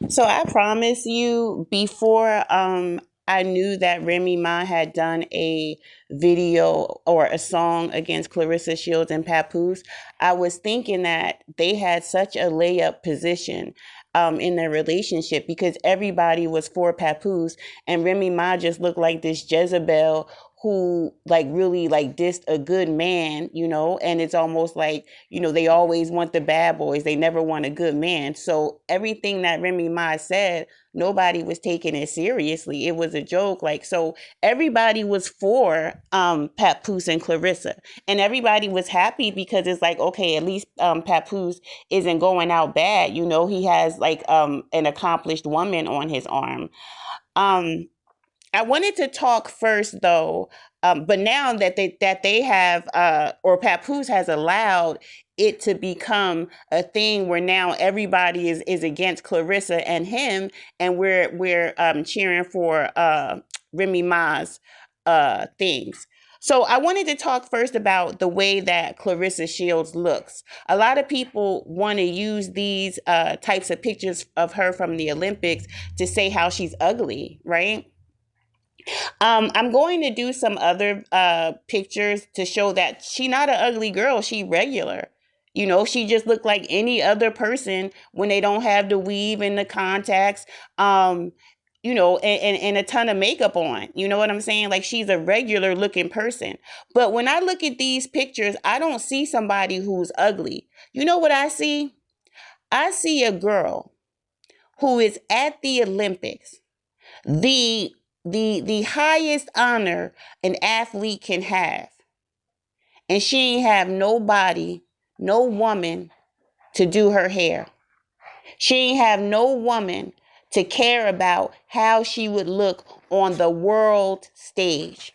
So I promise you, before I knew that Remy Ma had done a video or a song against Clarissa Shields and Papoose, I was thinking that they had such a layup position in their relationship because everybody was for Papoose and Remy Ma just looked like this Jezebel who like really like dissed a good man, and it's almost like, they always want the bad boys. They never want a good man. So everything that Remy Ma said, nobody was taking it seriously. It was a joke. Like, so everybody was for Papoose and Clarissa. And everybody was happy because it's like, okay, at least Papoose isn't going out bad. He has like an accomplished woman on his arm. Um, I wanted to talk first though, but now that they have or Papoose has allowed it to become a thing where now everybody is against Clarissa and him, and we're cheering for Remy Ma's things. So I wanted to talk first about the way that Clarissa Shields looks. A lot of people want to use these types of pictures of her from the Olympics to say how she's ugly, right? I'm going to do some other pictures to show that she not an ugly girl. She regular. She just looked like any other person when they don't have the weave and the contacts, and a ton of makeup on. You know what I'm saying? Like she's a regular looking person. But when I look at these pictures, I don't see somebody who's ugly. You know what I see? I see a girl who is at the Olympics, the the highest honor an athlete can have, and she ain't have nobody, no woman to do her hair. She ain't have no woman to care about how she would look on the world stage.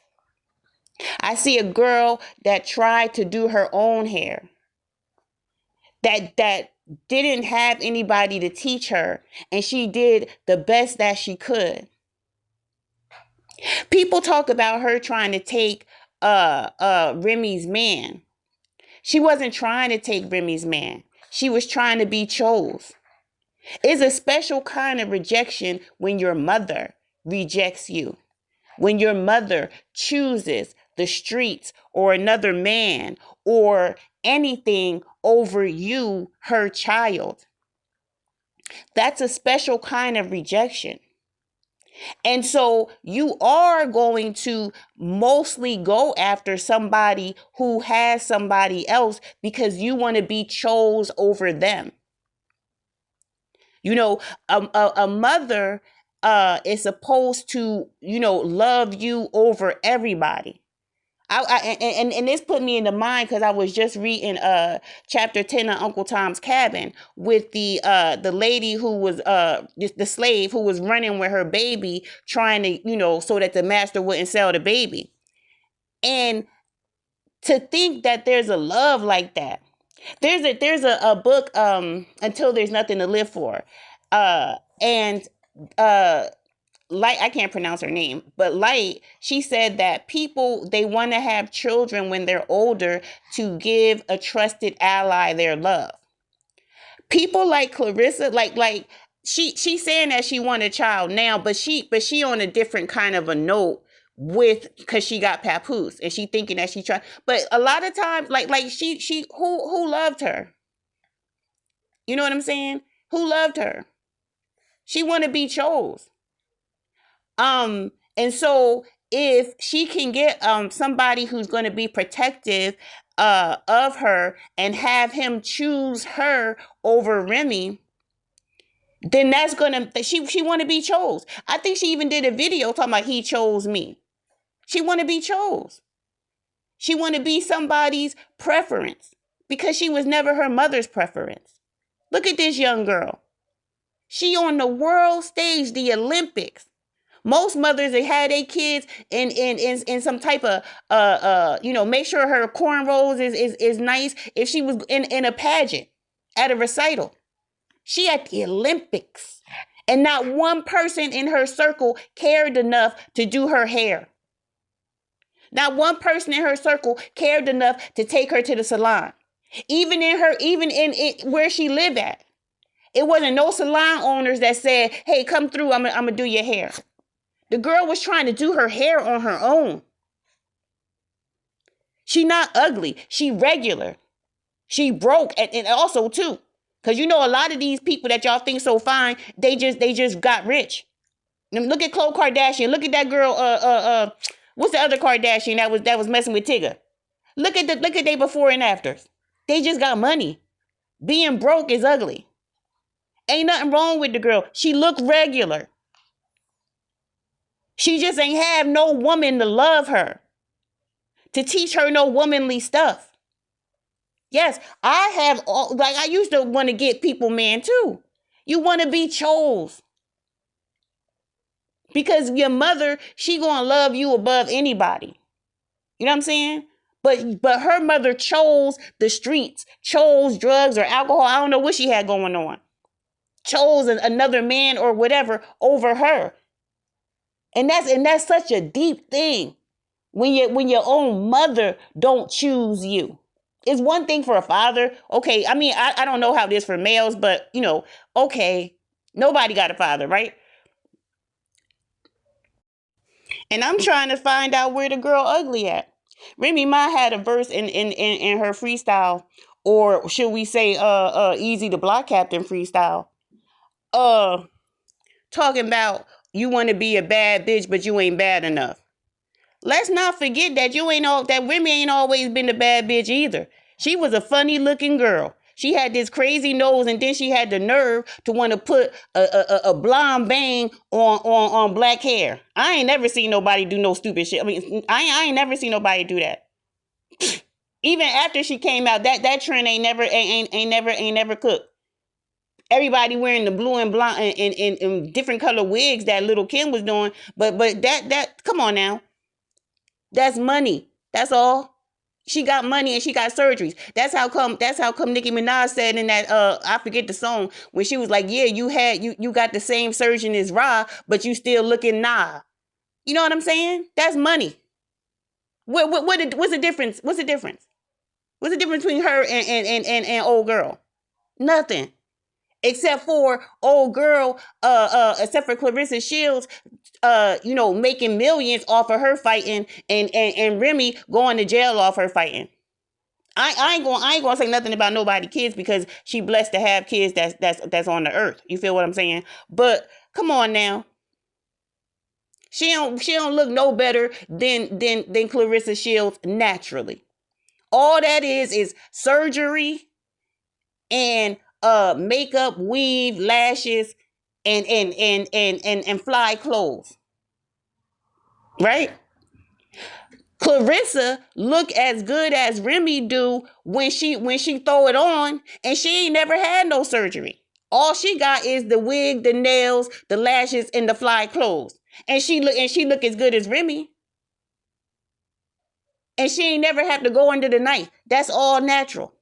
I see a girl that tried to do her own hair, that didn't have anybody to teach her, and she did the best that she could. People talk about her trying to take Remy's man. She wasn't trying to take Remy's man. She was trying to be chose. It's a special kind of rejection when your mother rejects you. When your mother chooses the streets or another man or anything over you, her child. That's a special kind of rejection. And so you are going to mostly go after somebody who has somebody else because you want to be chose over them. You know, a mother is supposed to, love you over everybody. And this put me in the mind because I was just reading chapter 10 of Uncle Tom's Cabin with the lady who was the slave who was running with her baby trying to, so that the master wouldn't sell the baby. And to think that there's a love like that. There's a book, Until There's Nothing to Live For. And Light, I can't pronounce her name, but Light, she said that people, they want to have children when they're older to give a trusted ally their love. People like Clarissa, like she's saying that she want a child now, but she on a different kind of a note with because she got Papoose and she thinking that she tried. But a lot of times, like she who loved her. You know what I'm saying? Who loved her? She want to be chose. And so if she can get somebody who's going to be protective of her and have him choose her over Remy, then that's gonna she want to be chose. I think she even did a video talking about he chose me. She want to be chose. She want to be somebody's preference because she was never her mother's preference. Look at this young girl. She on the world stage, the Olympics. Most mothers they had their kids in some type of make sure her cornrows is nice. If she was in a pageant at a recital, she at the Olympics, and not one person in her circle cared enough to do her hair. Not one person in her circle cared enough to take her to the salon. Even in where she lived at. It wasn't no salon owners that said, hey, come through, I'm gonna do your hair. The girl was trying to do her hair on her own. She not ugly. She regular. She broke, and also too, because you know a lot of these people that y'all think so fine, they just got rich. Look at Khloe Kardashian. Look at that girl. What's the other Kardashian that was messing with Tigger? Look at they before and afters. They just got money. Being broke is ugly. Ain't nothing wrong with the girl. She look regular. She just ain't have no woman to love her, to teach her no womanly stuff. Yes, I have all, like I used to want to get people man too. You want to be chose. Because your mother, she gonna love you above anybody. You know what I'm saying? But her mother chose the streets, chose drugs or alcohol. I don't know what she had going on. Chose another man or whatever over her. And that's such a deep thing when your own mother don't choose you. It's one thing for a father. Okay, I mean, I don't know how it is for males, but okay, nobody got a father, right? And I'm trying to find out where the girl ugly at. Remy Ma had a verse in her freestyle, or should we say Easy the Block Captain freestyle. Uh Talking about you want to be a bad bitch, but you ain't bad enough. Let's not forget that Remy ain't always been a bad bitch either. She was a funny looking girl. She had this crazy nose, and then she had the nerve to want to put a blonde bang on black hair. I ain't never seen nobody do no stupid shit. I mean, I ain't never seen nobody do that. Even after she came out, that trend ain't never cooked. Everybody wearing the blue and blonde and different color wigs that little Kim was doing, but that come on now, that's money. That's all. She got money and she got surgeries. That's how come Nicki Minaj said in that I forget the song, when she was like, yeah, you got the same surgeon as Ra, but you still looking nah. You know what I'm saying? That's money. What's the difference? What's the difference? What's the difference between her and old girl? Nothing. Except for old girl, except for Clarissa Shields, making millions off of her fighting, and Remy going to jail off her fighting. I ain't gonna say nothing about nobody kids, because she blessed to have kids that's on the earth. You feel what I'm saying? But come on now. She don't look no better than Clarissa Shields naturally. All that is surgery and makeup, weave, lashes, and fly clothes. Right? Clarissa look as good as Remy do when she throw it on, and she ain't never had no surgery. All she got is the wig, the nails, the lashes, and the fly clothes. And she look as good as Remy. And she ain't never have to go under the knife. That's all natural.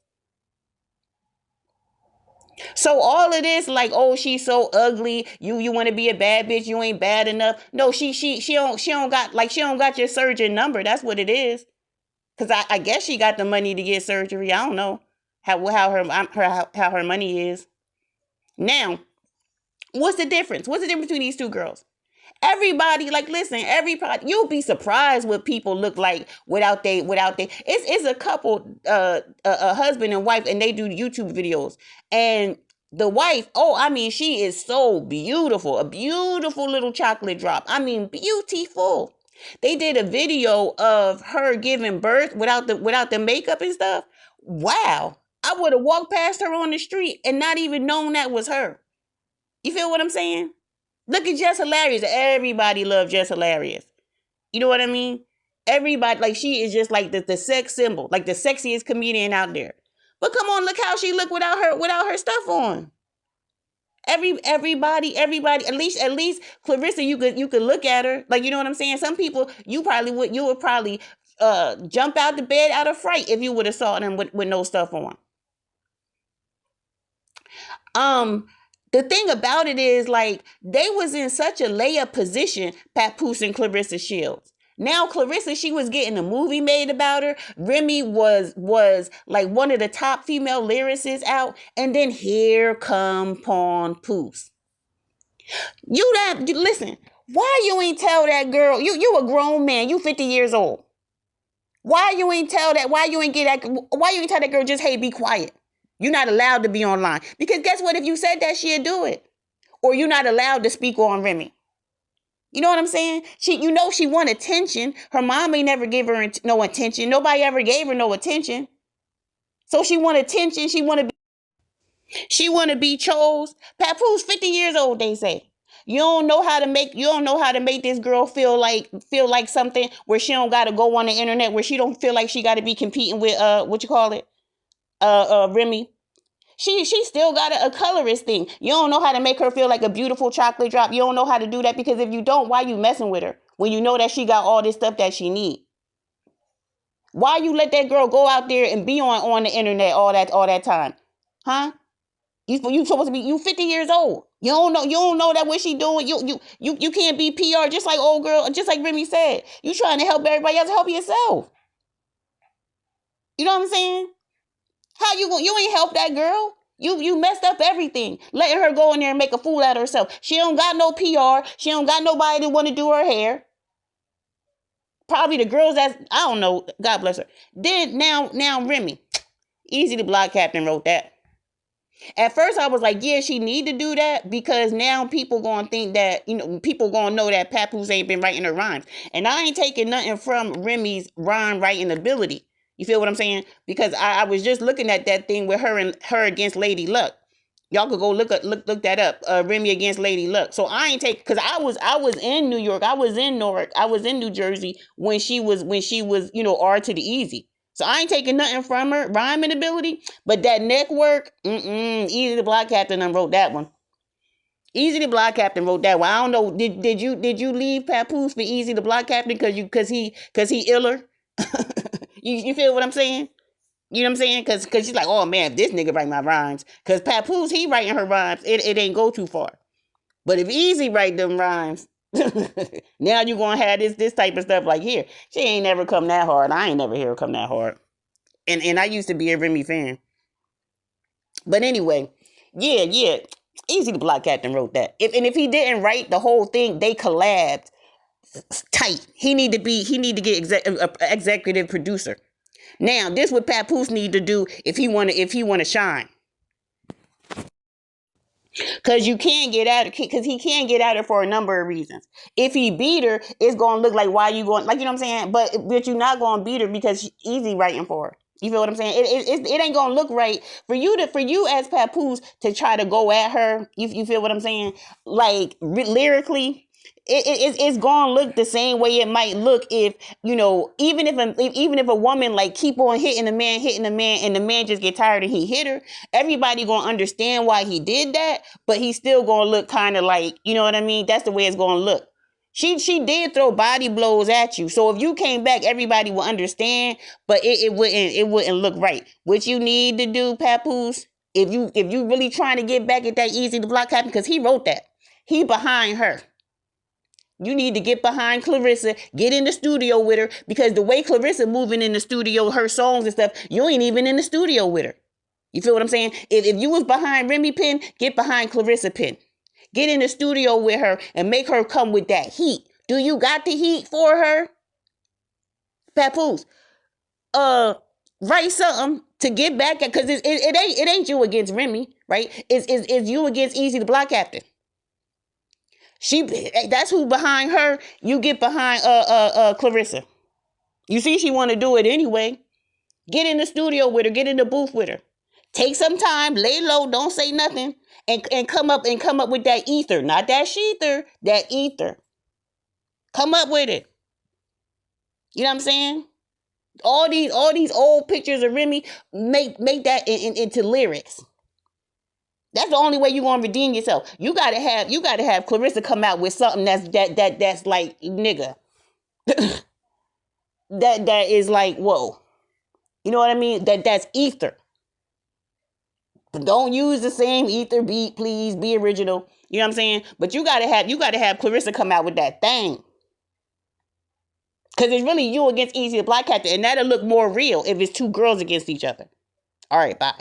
So all of this, like, oh, she's so ugly. You want to be a bad bitch. You ain't bad enough. No, she don't got your surgeon number. That's what it is. Cause I guess she got the money to get surgery. I don't know how her money is. Now, what's the difference? What's the difference between these two girls? Everybody, like, listen, everybody, you'll be surprised what people look like without they. It's a couple, a husband and wife, and they do YouTube videos. And the wife, oh, I mean, she is so beautiful, a beautiful little chocolate drop. I mean, beautiful. They did a video of her giving birth without the makeup and stuff. Wow. I would have walked past her on the street and not even known that was her. You feel what I'm saying? Look at Jess Hilarious. Everybody loves Jess Hilarious. You know what I mean? Everybody, like, she is just like the sex symbol, like the sexiest comedian out there. But come on, look how she look without her stuff on. Everybody, at least Clarissa, you could look at her, like, you know what I'm saying. Some people, you would probably jump out the bed out of fright if you would have saw them with no stuff on. Um, the thing about it is, like, they was in such a layup position, Papoose and Clarissa Shields. Now Clarissa, she was getting a movie made about her. Remy was like one of the top female lyricists out. And then here come Papoose. Listen, why you ain't tell that girl, you a grown man, you 50 years old. Why you ain't tell that, why you ain't tell that girl just, hey, be quiet. You're not allowed to be online. Because guess what? If you said that, she'd do it. Or you're not allowed to speak on Remy. You know what I'm saying? She want attention. Her mom ain't never give her no attention. Nobody ever gave her no attention. So she want attention. She want to be chose. Papoose 50 years old, they say. You don't know how to make this girl feel like something where she don't got to go on the internet, where she don't feel like she got to be competing with what you call it? Remy. She still got a colorist thing. You don't know how to make her feel like a beautiful chocolate drop. You don't know how to do that, because if you don't, why you messing with her when you know that she got all this stuff that she need? Why you let that girl go out there and be on the internet all that time? Huh? You supposed to be, you 50 years old. You don't know that what she doing. You can't be PR, just like old girl, just like Remy said. You trying to help everybody else, help yourself. You know what I'm saying? How you ain't help that girl? You messed up everything, letting her go in there and make a fool out of herself. She don't got no PR. She don't got nobody to want to do her hair. Probably the girls that, I don't know. God bless her. Then now Remy, Easy the Block Captain wrote that. At first, I was like, yeah, she need to do that, because now people gonna think that, people gonna know that Papoose ain't been writing her rhymes. And I ain't taking nothing from Remy's rhyme writing ability. You feel what I'm saying? Because I was just looking at that thing with her against Lady Luck. Y'all could go look that up. Remy against Lady Luck. So I ain't take, because I was in New York, I was in Newark, I was in New Jersey when she was R to the Easy. So I ain't taking nothing from her rhyming ability, but that neck work, Easy the Block Captain wrote that one. Easy the Block Captain wrote that one. I don't know. Did you leave Papoose for Easy the Block Captain because he iller? you feel what I'm saying? You know what I'm saying? Because she's like, oh man, if this nigga write my rhymes. Because Papoose, he writing her rhymes. It ain't go too far. But if Easy write them rhymes, now you going to have this type of stuff like here. She ain't never come that hard. I ain't never hear her come that hard. And I used to be a Remy fan. But anyway, yeah. Easy the Block Captain wrote that. If he didn't write the whole thing, they collabed tight. He need to get executive producer. Now, this what Papoose need to do if he wanna shine. Cause you can't get at her, cause he can't get at her for a number of reasons. If he beat her, it's gonna look like, why you going, like, you know what I'm saying? But you're not gonna beat her because Easy writing for her. You feel what I'm saying? It ain't gonna look right for you as Papoose to try to go at her. You feel what I'm saying? Like lyrically, it's gonna look the same way it might look if, even if a woman like keep on hitting the man, and the man just get tired and he hit her. Everybody gonna understand why he did that, but he's still gonna look kind of like, you know what I mean? That's the way it's gonna look. She did throw body blows at you. So if you came back, everybody will understand, but it wouldn't look right. What you need to do, Papoose, if you really trying to get back at that Easy the Block Captain, because he wrote that. He behind her. You need to get behind Clarissa, get in the studio with her, because the way Clarissa moving in the studio, her songs and stuff, you ain't even in the studio with her. You feel what I'm saying? If you was behind Remy Pen, get behind Clarissa Pen. Get in the studio with her and make her come with that heat. Do you got the heat for her? Papoose, write something to get back at, because it ain't you against Remy, right? It's you against Easy the Block Captain. That's who behind her. You get behind Clarissa. You see, she want to do it anyway. Get in the studio with her. Get in the booth with her. Take some time. Lay low. Don't say nothing. And come up with that ether, not that sheether. That ether. Come up with it. You know what I'm saying? All these old pictures of Remy, make that into lyrics. That's the only way you're gonna redeem yourself. You gotta have Clarissa come out with something that's like, nigga. that is like, whoa. You know what I mean? That's ether. But don't use the same ether beat, please. Be original. You know what I'm saying? But you gotta have Clarissa come out with that thing. Because it's really you against Easy the Black Cat, and that'll look more real if it's two girls against each other. All right, bye.